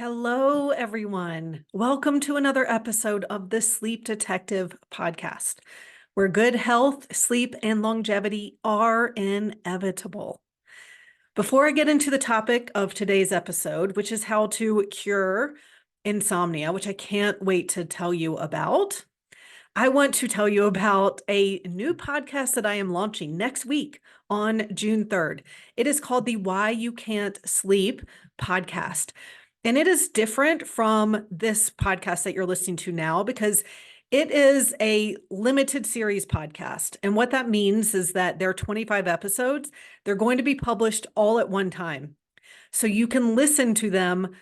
Hello, everyone. Welcome to another episode of the Sleep Detective podcast, where good health, sleep, and longevity are inevitable. Before I get into the topic of today's episode, which is how to cure insomnia, which I can't wait to tell you about, I want to tell you about a new podcast that I am launching next week on June 3rd. It is called the Why You Can't Sleep podcast. And it is different from this podcast that you're listening to now because it is a limited series podcast. And what that means is that there are 25 episodes. They're going to be published all at one time. So you can listen to them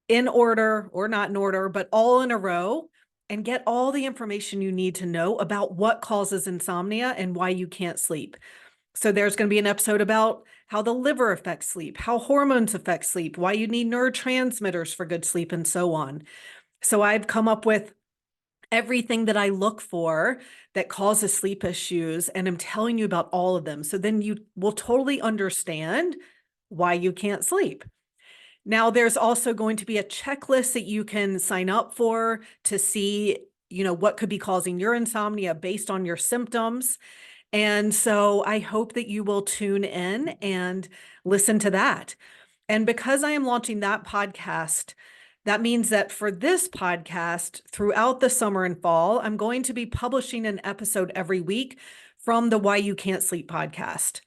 in order or not in order, but all in a row and get all the information you need to know about what causes insomnia and why you can't sleep. So there's going to be an episode about how the liver affects sleep, how hormones affect sleep, why you need neurotransmitters for good sleep, and so on. So I've come up with everything that I look for that causes sleep issues, and I'm telling you about all of them. So then you will totally understand why you can't sleep. Now, there's also going to be a checklist that you can sign up for to see, what could be causing your insomnia based on your symptoms. And so I hope that you will tune in and listen to that. And because I am launching that podcast, that means that for this podcast throughout the summer and fall, I'm going to be publishing an episode every week from the Why You Can't Sleep podcast.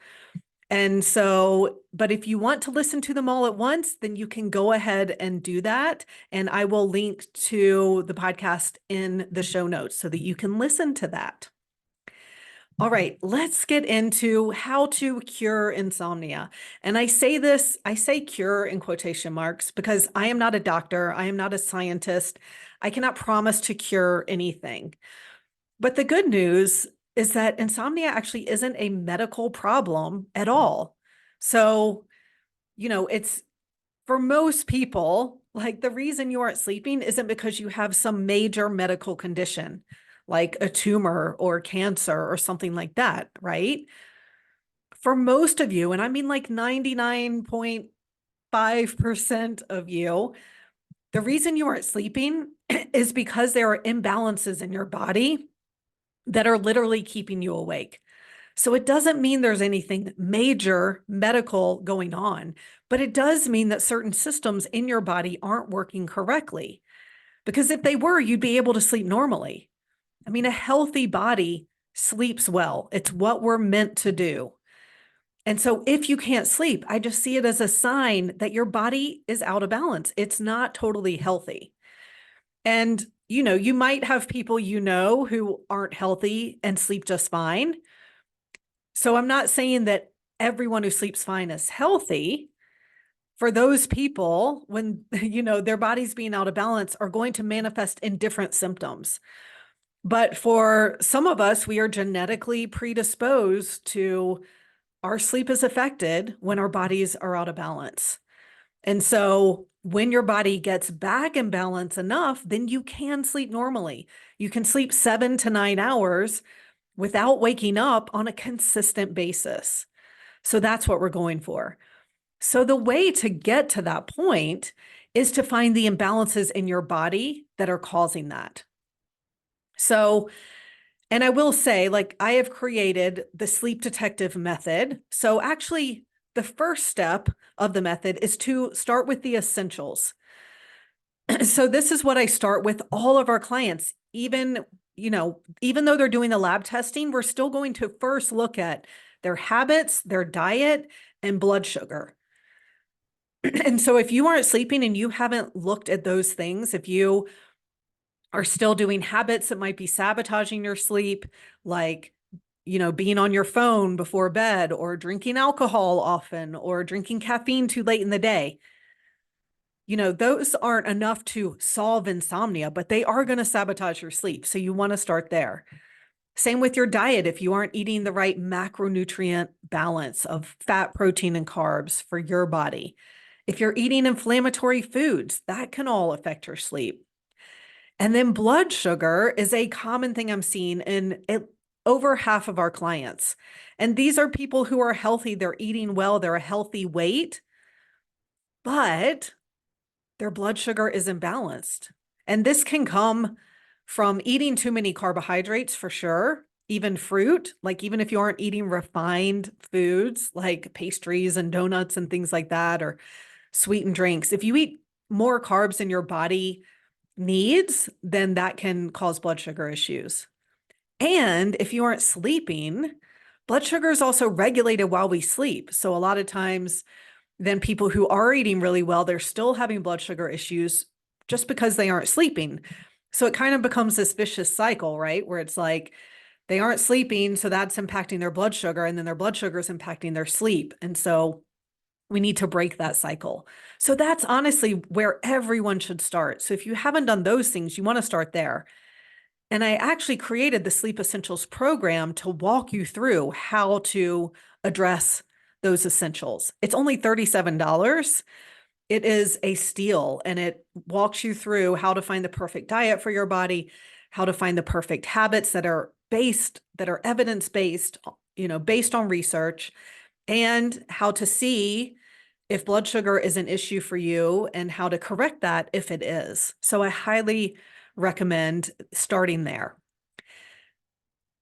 And so, but if you want to listen to them all at once, then you can go ahead and do that. And I will link to the podcast in the show notes so that you can listen to that. All right, let's get into how to cure insomnia. And I say cure in quotation marks because I am not a doctor. I am not a scientist. I cannot promise to cure anything. But the good news is that insomnia actually isn't a medical problem at all. So, it's for most people, like the reason you aren't sleeping isn't because you have some major medical condition, like a tumor or cancer or something like that, right? For most of you, and I mean like 99.5% of you, the reason you aren't sleeping is because there are imbalances in your body that are literally keeping you awake. So it doesn't mean there's anything major medical going on, but it does mean that certain systems in your body aren't working correctly. Because if they were, you'd be able to sleep normally. I mean, a healthy body sleeps well. It's what we're meant to do. And so if you can't sleep, I just see it as a sign that your body is out of balance. It's not totally healthy. And, you might have people who aren't healthy and sleep just fine. So I'm not saying that everyone who sleeps fine is healthy. For those people, when, their body's being out of balance, are going to manifest in different symptoms. But for some of us, we are genetically predisposed to our sleep is affected when our bodies are out of balance. And so when your body gets back in balance enough, then you can sleep normally. You can sleep 7 to 9 hours without waking up on a consistent basis. So that's what we're going for. So the way to get to that point is to find the imbalances in your body that are causing that. So, and I will say, like, I have created the sleep detective method. So actually, the first step of the method is to start with the essentials. So this is what I start with all of our clients. Even though they're doing the lab testing, we're still going to first look at their habits, their diet, and blood sugar. And so if you aren't sleeping and you haven't looked at those things, if you are still doing habits that might be sabotaging your sleep, like, being on your phone before bed or drinking alcohol often or drinking caffeine too late in the day, those aren't enough to solve insomnia, but they are going to sabotage your sleep. So you want to start there. Same with your diet. If you aren't eating the right macronutrient balance of fat, protein, and carbs for your body, if you're eating inflammatory foods, that can all affect your sleep. And then blood sugar is a common thing I'm seeing in over half of our clients. And these are people who are healthy. They're eating well. They're a healthy weight, but their blood sugar is imbalanced. And this can come from eating too many carbohydrates for sure, even fruit, like even if you aren't eating refined foods like pastries and donuts and things like that, or sweetened drinks. If you eat more carbs than your body needs, then that can cause blood sugar issues. And if you aren't sleeping, blood sugar is also regulated while we sleep. So a lot of times, then people who are eating really well, they're still having blood sugar issues just because they aren't sleeping. So it kind of becomes this vicious cycle, right? Where it's like they aren't sleeping, so that's impacting their blood sugar, and then their blood sugar is impacting their sleep. And so we need to break that cycle. So that's honestly where everyone should start. So if you haven't done those things, you want to start there. And I actually created the Sleep Essentials program to walk you through how to address those essentials. It's only $37. It is a steal, and it walks you through how to find the perfect diet for your body, how to find the perfect habits that are evidence-based, based on research, and how to see if blood sugar is an issue for you and how to correct that if it is. So I highly recommend starting there.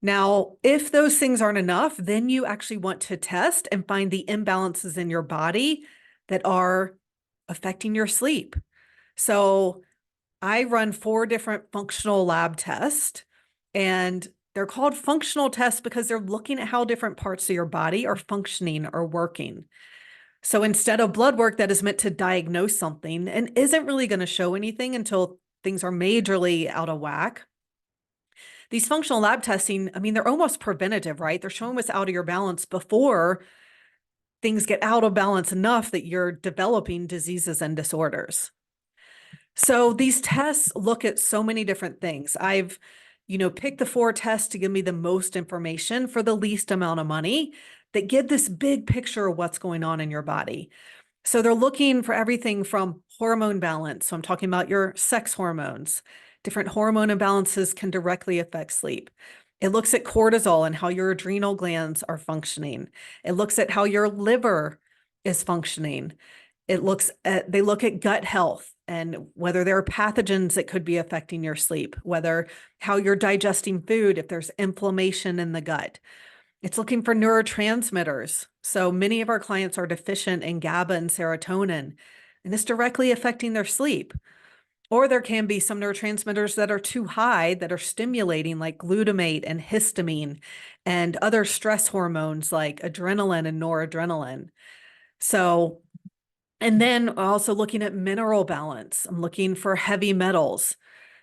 Now, if those things aren't enough, then you actually want to test and find the imbalances in your body that are affecting your sleep. So I run 4 different functional lab tests, and they're called functional tests because they're looking at how different parts of your body are functioning or working. So instead of blood work that is meant to diagnose something and isn't really going to show anything until things are majorly out of whack, these functional lab testing, I mean, they're almost preventative, right? They're showing what's out of your balance before things get out of balance enough that you're developing diseases and disorders. So these tests look at so many different things. I've, picked the 4 tests to give me the most information for the least amount of money that give this big picture of what's going on in your body. So they're looking for everything from hormone balance. So I'm talking about your sex hormones. Different hormone imbalances can directly affect sleep. It looks at cortisol and how your adrenal glands are functioning. It looks at how your liver is functioning. They look at gut health and whether there are pathogens that could be affecting your sleep, whether how you're digesting food, if there's inflammation in the gut. It's looking for neurotransmitters. So many of our clients are deficient in GABA and serotonin, and it's directly affecting their sleep. Or there can be some neurotransmitters that are too high that are stimulating, like glutamate and histamine and other stress hormones like adrenaline and noradrenaline. So, and then also looking at mineral balance. I'm looking for heavy metals.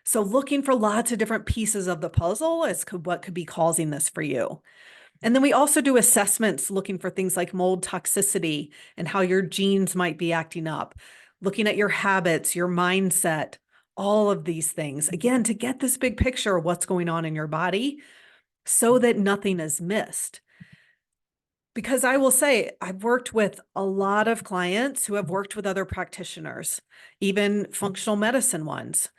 So looking for lots of different pieces of the puzzle as to what could be causing this for you. And then we also do assessments looking for things like mold toxicity and how your genes might be acting up, looking at your habits, your mindset, all of these things, again, to get this big picture of what's going on in your body so that nothing is missed. Because I will say, I've worked with a lot of clients who have worked with other practitioners, even functional medicine ones.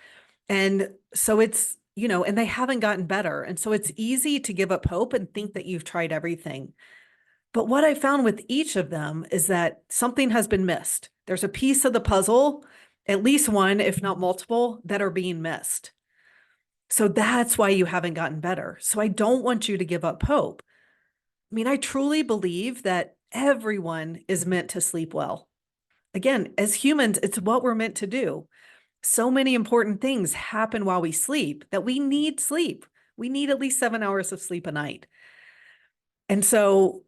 And so it's, and they haven't gotten better. And so it's easy to give up hope and think that you've tried everything. But what I found with each of them is that something has been missed. There's a piece of the puzzle, at least one, if not multiple, that are being missed. So that's why you haven't gotten better. So I don't want you to give up hope. I mean, I truly believe that everyone is meant to sleep well. Again, as humans, it's what we're meant to do. So many important things happen while we sleep that we need sleep. We need at least 7 hours of sleep a night. And so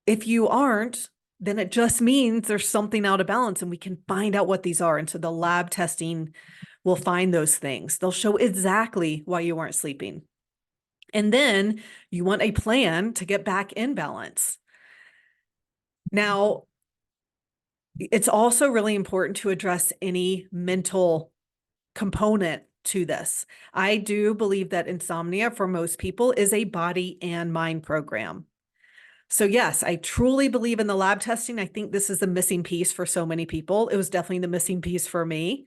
if you aren't, then it just means there's something out of balance and we can find out what these are. And so the lab testing will find those things. They'll show exactly why you weren't sleeping. And then you want a plan to get back in balance. Now, it's also really important to address any mental component to this. I do believe that insomnia for most people is a body and mind program. So yes, I truly believe in the lab testing. I think this is the missing piece for so many people. It was definitely the missing piece for me.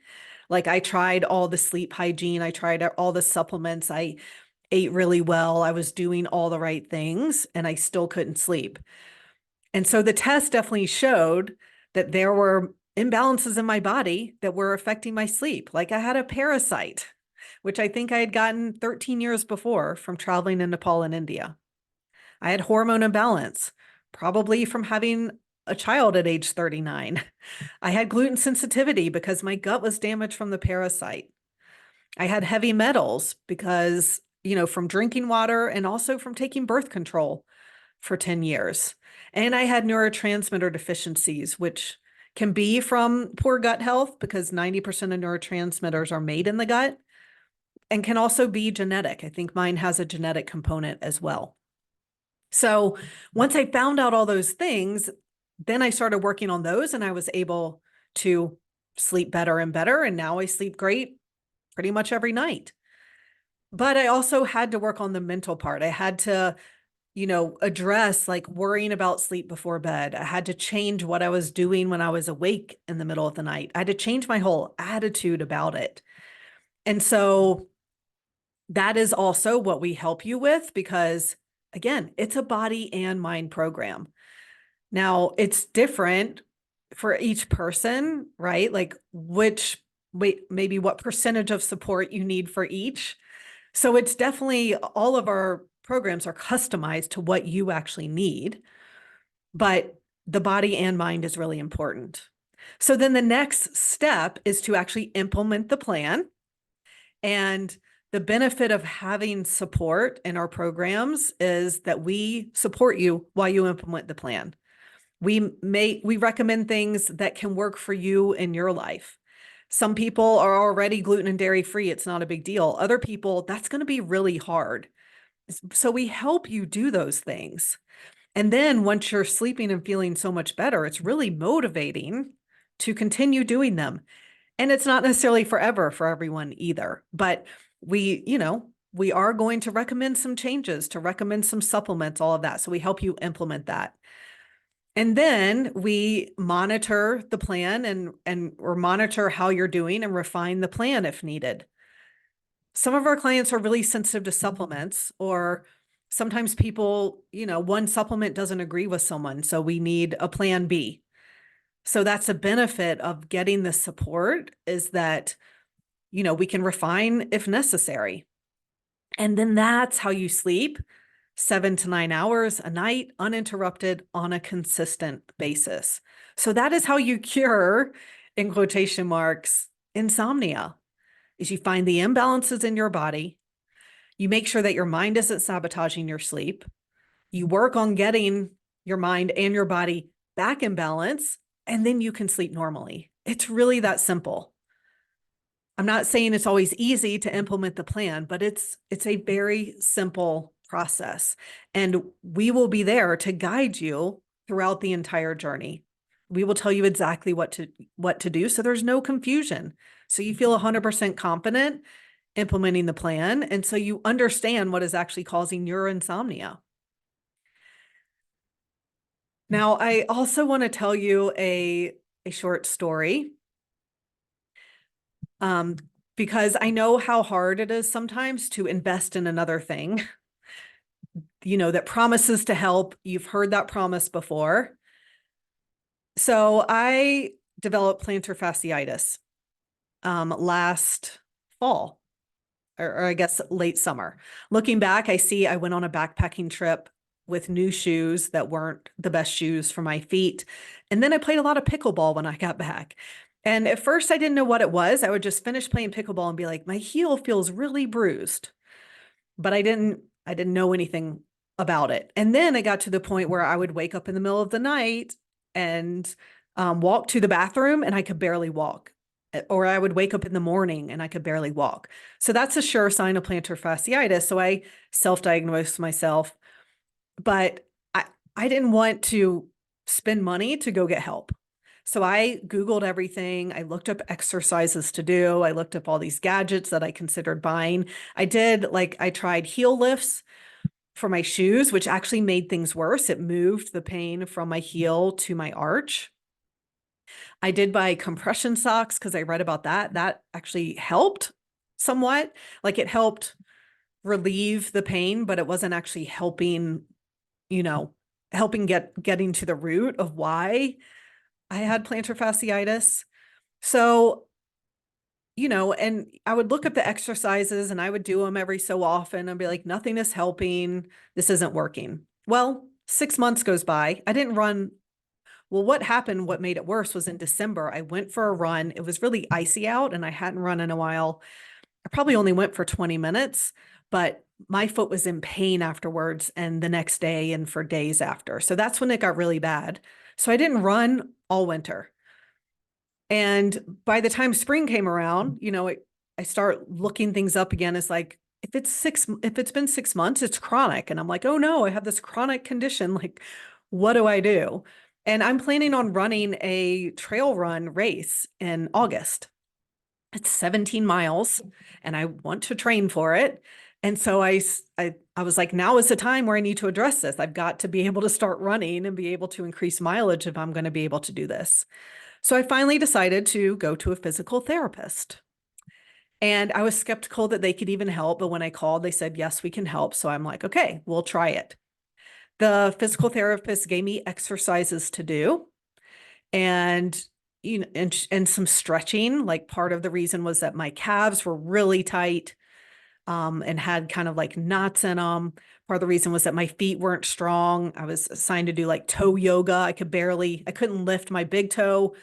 Like I tried all the sleep hygiene. I tried all the supplements. I ate really well. I was doing all the right things and I still couldn't sleep. And so the test definitely showed that there were imbalances in my body that were affecting my sleep. Like I had a parasite, which I think I had gotten 13 years before from traveling in Nepal and India. I had hormone imbalance, probably from having a child at age 39. I had gluten sensitivity because my gut was damaged from the parasite. I had heavy metals because, from drinking water and also from taking birth control for 10 years. And I had neurotransmitter deficiencies, which can be from poor gut health because 90% of neurotransmitters are made in the gut and can also be genetic. I think mine has a genetic component as well. So once I found out all those things, then I started working on those and I was able to sleep better and better. And now I sleep great pretty much every night. But I also had to work on the mental part. I had to, address like worrying about sleep before bed. I had to change what I was doing when I was awake in the middle of the night. I had to change my whole attitude about it. And so that is also what we help you with because, again, it's a body and mind program. Now, it's different for each person, right? Like maybe what percentage of support you need for each. So it's definitely all of our programs are customized to what you actually need, but the body and mind is really important. So then the next step is to actually implement the plan. And the benefit of having support in our programs is that we support you while you implement the plan. We recommend things that can work for you in your life. Some people are already gluten and dairy free. It's not a big deal. Other people, that's going to be really hard. So we help you do those things. And then once you're sleeping and feeling so much better, it's really motivating to continue doing them. And it's not necessarily forever for everyone either, but we are going to recommend some changes, to recommend some supplements, all of that. So we help you implement that. And then we monitor the plan or monitor how you're doing and refine the plan if needed. Some of our clients are really sensitive to supplements, or sometimes people, one supplement doesn't agree with someone. So we need a plan B. So that's a benefit of getting the support is that, we can refine if necessary. And then that's how you sleep 7 to 9 hours a night, uninterrupted on a consistent basis. So that is how you cure, in quotation marks, insomnia, is you find the imbalances in your body. You make sure that your mind isn't sabotaging your sleep. You work on getting your mind and your body back in balance, and then you can sleep normally. It's really that simple. I'm not saying it's always easy to implement the plan, but it's a very simple process. And we will be there to guide you throughout the entire journey. We will tell you exactly what to do so there's no confusion. So you feel 100% confident implementing the plan. And so you understand what is actually causing your insomnia. Now, I also want to tell you a short story. Because I know how hard it is sometimes to invest in another thing, that promises to help. You've heard that promise before. So I developed plantar fasciitis last fall, or I guess late summer. Looking back, I went on a backpacking trip with new shoes that weren't the best shoes for my feet. And then I played a lot of pickleball when I got back. And at first I didn't know what it was. I would just finish playing pickleball and be like, my heel feels really bruised, but I didn't know anything about it. And then I got to the point where I would wake up in the middle of the night and walk to the bathroom and I could barely walk. Or I would wake up in the morning and I could barely walk. So that's a sure sign of plantar fasciitis. So I self-diagnosed myself, but I didn't want to spend money to go get help. So I Googled everything. I looked up exercises to do. I looked up all these gadgets that I considered buying. I tried heel lifts for my shoes, which actually made things worse. It moved the pain from my heel to my arch. I did buy compression socks because I read about that. That actually helped somewhat. Like it helped relieve the pain, but it wasn't actually helping, getting to the root of why I had plantar fasciitis. So, and I would look up the exercises and I would do them every so often and be like, nothing is helping. This isn't working. Well, 6 months goes by. I didn't run. Well, what happened, what made it worse was in December, I went for a run. It was really icy out and I hadn't run in a while. I probably only went for 20 minutes, but my foot was in pain afterwards and the next day and for days after. So that's when it got really bad. So I didn't run all winter. And by the time spring came around, I start looking things up again. It's like, if it's been 6 months, it's chronic. And I'm like, oh no, I have this chronic condition. Like, what do I do? And I'm planning on running a trail run race in August. It's 17 miles and I want to train for it. And so I was like, now is the time where I need to address this. I've got to be able to start running and be able to increase mileage if I'm going to be able to do this. So I finally decided to go to a physical therapist. And I was skeptical that they could even help. But when I called, they said, yes, we can help. So I'm like, okay, we'll try it. The physical therapist gave me exercises to do and and some stretching. Like part of the reason was that my calves were really tight and had kind of like knots in them. Part of the reason was that my feet weren't strong. I was assigned to do like toe yoga. I couldn't lift my big toes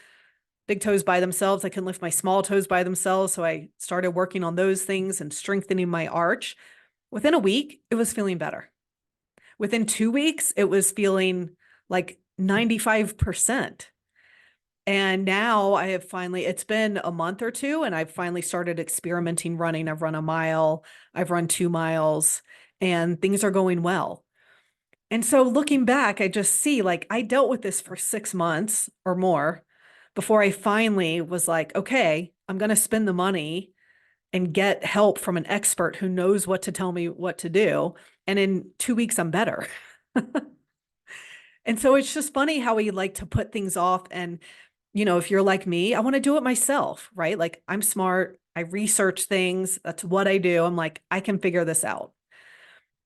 by themselves. I couldn't lift my small toes by themselves. So I started working on those things and strengthening my arch. Within a week, it was feeling better. Within 2 weeks, it was feeling like 95%. And now it's been a month or two, and I've finally started experimenting running. I've run a mile, I've run 2 miles, and things are going well. And so looking back, I just see like I dealt with this for 6 months or more before I finally was like, okay, I'm going to spend the money and get help from an expert who knows what to tell me what to do. And in 2 weeks, I'm better. And so it's just funny how we like to put things off. And, if you're like me, I want to do it myself, right? Like I'm smart. I research things. That's what I do. I'm like, I can figure this out.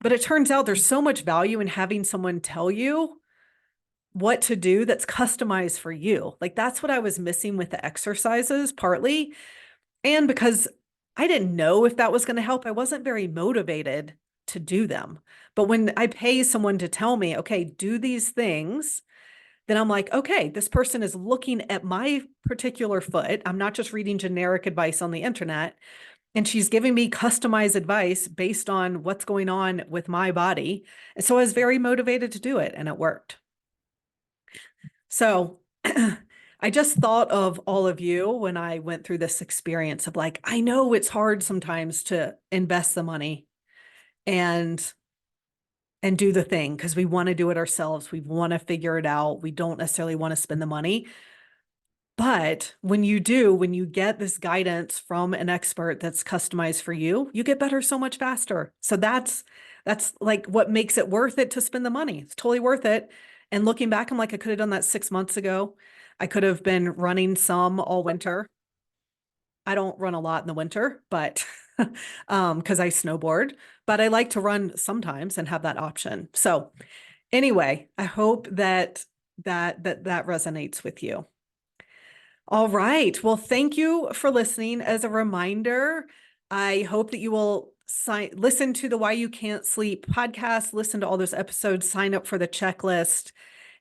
But it turns out there's so much value in having someone tell you what to do that's customized for you. Like that's what I was missing with the exercises partly. And because I didn't know if that was going to help, I wasn't very motivated to do them. But when I pay someone to tell me, okay, do these things, then I'm like, okay, this person is looking at my particular foot. I'm not just reading generic advice on the internet. And she's giving me customized advice based on what's going on with my body. And so I was very motivated to do it, and it worked. So I just thought of all of you when I went through this experience of like, I know it's hard sometimes to invest the money and do the thing because we want to do it ourselves. We want to figure it out. We don't necessarily want to spend the money. But when you get this guidance from an expert that's customized for you, you get better so much faster. So that's like what makes it worth it to spend the money. It's totally worth it. And looking back, I'm like, I could have done that 6 months ago. I could have been running some all winter. I don't run a lot in the winter, but because I snowboard, but I like to run sometimes and have that option. So anyway, I hope that resonates with you. All right. Well, thank you for listening. As a reminder, I hope that you will listen to the Why You Can't Sleep podcast, listen to all those episodes, sign up for the checklist,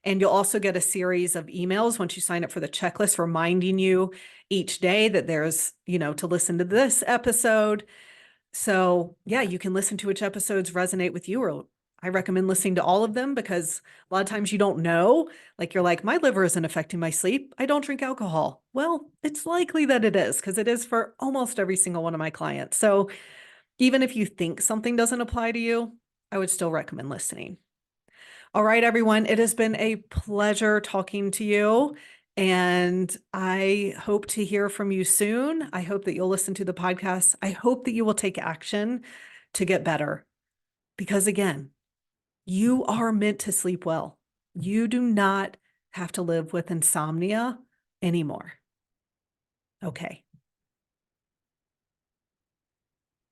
and you'll also get a series of emails once you sign up for the checklist reminding you each day that there's, to listen to this episode. So yeah, you can listen to which episodes resonate with you, or I recommend listening to all of them because a lot of times you don't know, like you're like, my liver isn't affecting my sleep. I don't drink alcohol. Well, it's likely that it is because it is for almost every single one of my clients. So even if you think something doesn't apply to you, I would still recommend listening. All right, everyone, it has been a pleasure talking to you. And I hope to hear from you soon. I hope that you'll listen to the podcast. I hope that you will take action to get better. Because again, you are meant to sleep well. You do not have to live with insomnia anymore. Okay.